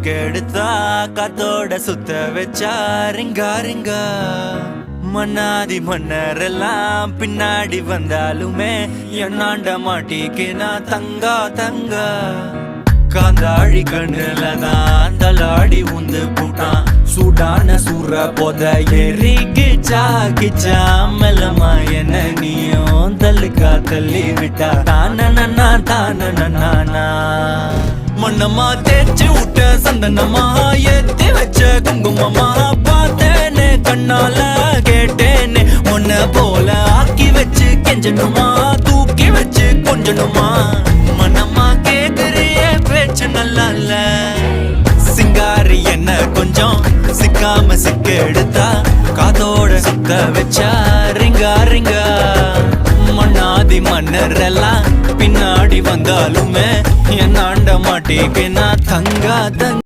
சிக்கெடுத்தா காத்தோட சுத்த வச்சா ரிங்கா ரிங்கா மன்னாதி மன்னரெல்லாம் பின்னாடி வந்தாலுமே என்னாண்ட மாட்டிக்கு நான் தங்கா தங்கா காந்தாழி கண்ணுலதான் தலாடி உந்து போட்டான் சூடான சூற போத ஏறி கிச்சா கிச்சா மெல்லமா என்ன நீயும் தள்ளுக்கா தள்ளி விட்டா தானனா தானனா மண்ணம்மா தேய்ச்சி விட்ட சந்தனமா ஏத்தி வச்ச குங்குமமா பார்த்தேனே கண்ணால கேட்டேனே உன்ன போல ஆக்கி வச்சு கெஞ்சணுமா தூக்கி வச்சு கொஞ்சணுமா மனமா கேக்குறிய பேச்சு நல்லா இல்ல சிங்காரி என்ன கொஞ்சம் சிக்காம சிக்க எடுத்தா காதோட சுத்த வச்சா ரிங்கா ரிங்கா மண்ணாதி மன்னர் எல்லாம் பின்னாடி வந்தாலுமே என்னாண்ட மாட்டேக்கு நான் தங்கா தங்க